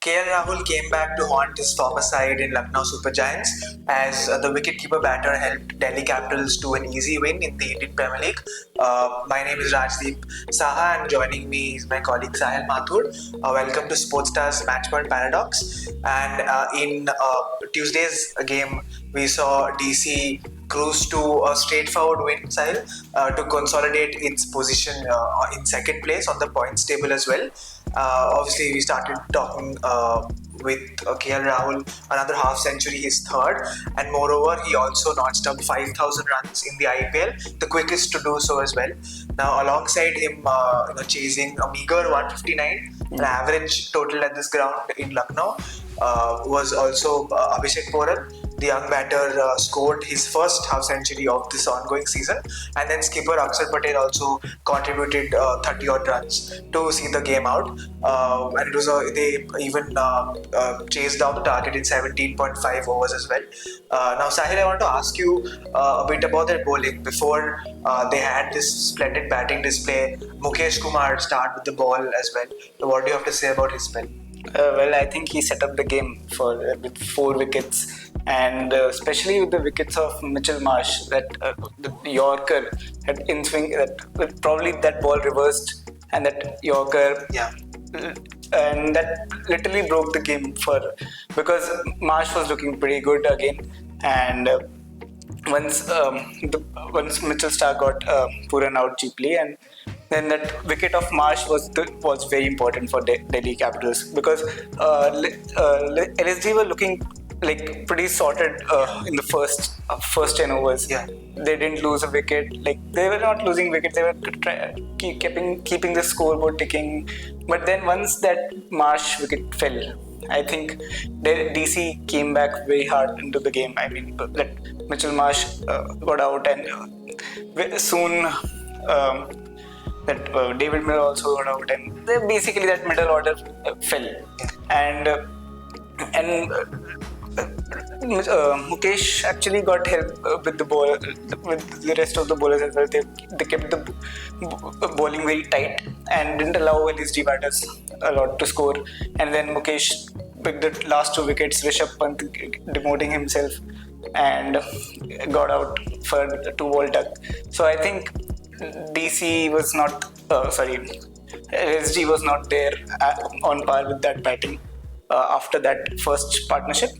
KL Rahul came back to haunt his former side in Lucknow Super Giants as the wicketkeeper batter helped Delhi Capitals to an easy win in the Indian Premier League. My name is Rajdeep Saha and joining me is my colleague Sahil Mathur. Welcome to Sportstar's Matchpoint Paradox. And in Tuesday's game, we saw DC cruise to a straightforward win, Sahil, to consolidate its position in second place on the points table as well. Obviously, we started talking with KL Rahul, another half century, his third, and moreover, he also notched up 5,000 runs in the IPL, the quickest to do so as well. Now, alongside him, chasing a meager 159, an average total at this ground in Lucknow, was also Abhishek Poral. The young batter scored his first half century of this ongoing season, and then skipper Akshar Patel also contributed 30 odd runs to see the game out. And it was they even chased down the target in 17.5 overs as well. Now, Sahil, I want to ask you a bit about their bowling. Before they had this splendid batting display, Mukesh Kumar started with the ball as well. So what do you have to say about his spell? I think he set up the game with 4 wickets, and especially with the wickets of Mitchell Marsh, that the Yorker had in swing, that probably that ball reversed, and that Yorker, and that literally broke the game because Marsh was looking pretty good again, and once Mitchell Starc got Puran out cheaply, and then that wicket of Marsh was very important for Delhi Capitals, because LSG were looking like pretty sorted in the first 10 overs. Yeah. They didn't lose a wicket. Like, they were not losing wickets. They were keeping the scoreboard ticking. But then once that Marsh wicket fell, I think DC came back very hard into the game. I mean, that Mitchell Marsh got out, and soon that David Miller also got out, and basically that middle order fell. And Mukesh actually got help with the ball, with the rest of the bowlers as well. They kept the bowling very tight and didn't allow LSG batters a lot to score. And then Mukesh picked the last 2 wickets, Rishabh Pant demoting himself, and got out for 2-ball duck. So I think DC was not, LSG was not there on par with that batting after that first partnership.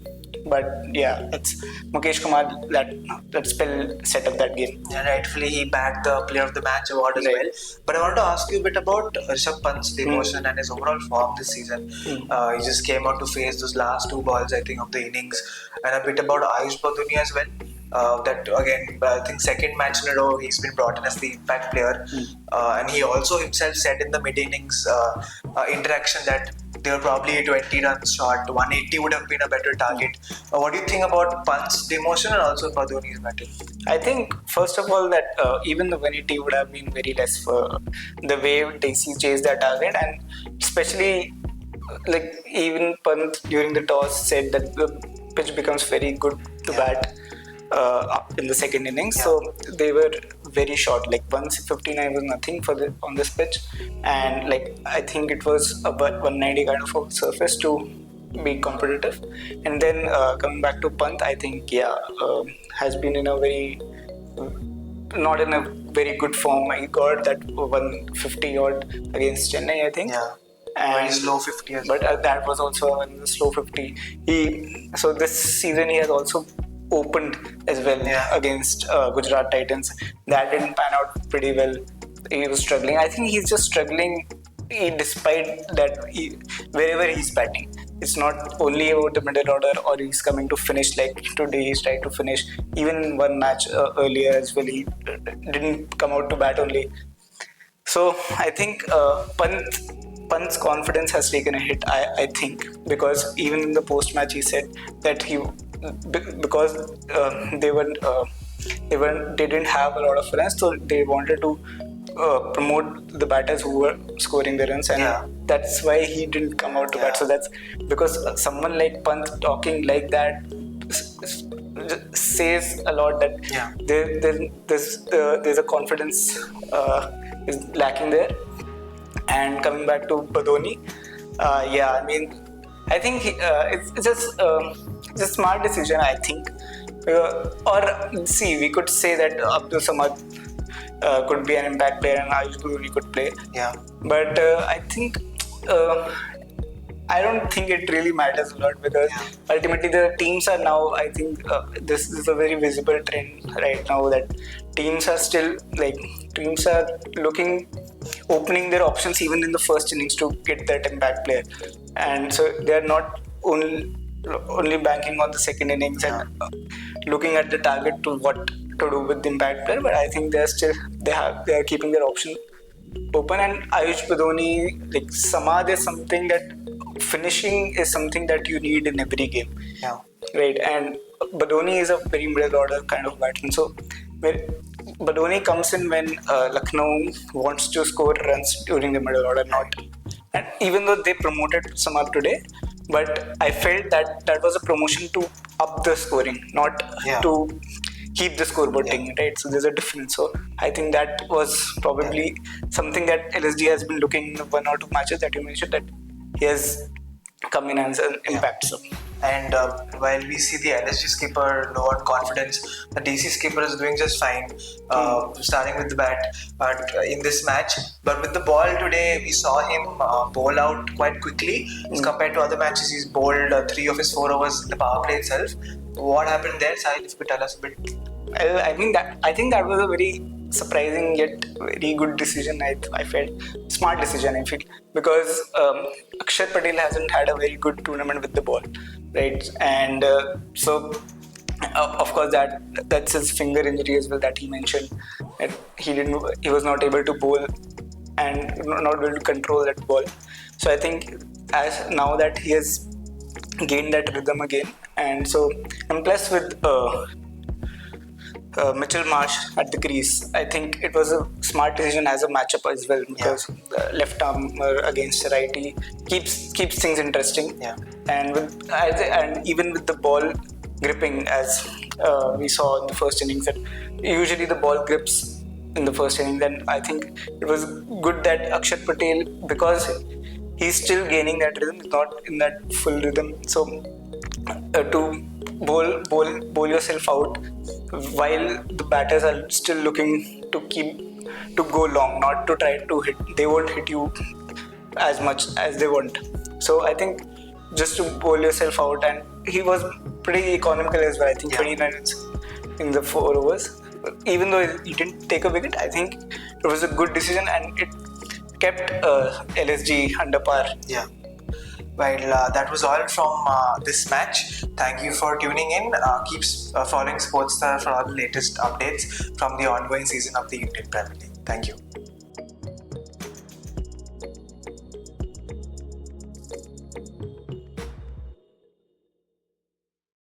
But yeah, it's Mukesh Kumar that spell set up that game. Yeah, rightfully he bagged the Player of the Match award as well. But I want to ask you a bit about Rishabh Pant's devotion and his overall form this season. He just came out to face those last 2 balls, I think, of the innings, and a bit about Ayush Baduni as well. That again, I think second match in a row he's been brought in as the impact player, and he also himself said in the mid innings interaction that they were probably 20 runs short. 180 would have been a better target. What do you think about Pant's demotion and also Baduni's batting? I think first of all that even the 180 would have been very less for the way DC chased that target, and especially like even Pant during the toss said that the pitch becomes very good to bat in the second innings. So they were very short, like 159 was nothing on this pitch, and like I think it was a 190 kind of a surface to be competitive. And then coming back to Pant, I think has been in a not in a very good form. He got that 150 odd against Chennai, I think. And very slow 50 as well. But that was also in the slow 50. So this season he has also opened as well against Gujarat Titans. That didn't pan out pretty well. He was struggling. I think he's just struggling despite that wherever he's batting. It's not only about the middle order, or he's coming to finish, like today he's trying to finish. Even in one match earlier as well, he didn't come out to bat only. So I think Pant's confidence has taken a hit, I think, because even in the post-match he said that because they didn't have a lot of runs, so they wanted to promote the batters who were scoring the runs, and that's why he didn't come out to bat. So that's because someone like Pant talking like that says a lot that there's a confidence is lacking there. And coming back to Badoni, I mean, I think it's just it's a smart decision. I think, or see, we could say that Abdul Samad could be an impact player and Ayush Gururi could play. Yeah. But I think I don't think it really matters a lot because ultimately the teams are now. I think this is a very visible trend right now that teams are still teams are opening their options even in the first innings to get that impact player, and so they are not only banking on the second innings and looking at the target to what to do with the impact player. But I think they are keeping their option open. And Ayush Badoni, like Samad is something that finishing is something that you need in every game. Yeah. Right. And Badoni is a very middle order kind of batsman. So Badoni comes in when Lucknow wants to score runs during the middle order, not. And even though they promoted Samad today, but I felt that was a promotion to up the scoring, not to keep the scoreboard thing, right? So there's a difference. So I think that was probably something that LSG has been looking in the 1 or 2 matches that you mentioned, that he has come in as an impact. So. And while we see the LSG skipper low on confidence, the DC skipper is doing just fine, starting with the bat in this match. But with the ball today, we saw him bowl out quite quickly as compared to other matches. He's bowled 3 of his 4 overs in the power play itself. What happened there, Sahil? If you could tell us a bit. I think that was a very surprising yet very good decision. I felt smart decision. I feel because Akshar Patel hasn't had a very good tournament with the ball, right? And so of course that's his finger injury as well that he mentioned. That he was not able to bowl and not able to control that ball. So I think as now that he has gained that rhythm again, and so and plus with Mitchell Marsh at the crease, I think it was a smart decision as a matchup as well, because left armer against righty keeps things interesting. Yeah. And even with the ball gripping, as we saw in the first innings, that usually the ball grips in the first inning. Then I think it was good that Akshar Patel, because he's still gaining that rhythm, not in that full rhythm. So to bowl yourself out while the batters are still looking to go long, not to try to hit. They won't hit you as much as they want. So I think just to bowl yourself out, and he was pretty economical as well. I think 29 runs in the 4 overs. Even though he didn't take a wicket, I think it was a good decision and it kept LSG under par. Yeah. Well, that was all from this match. Thank you for tuning in. Keep following Sportstar for all the latest updates from the ongoing season of the Indian Premier League. Thank you.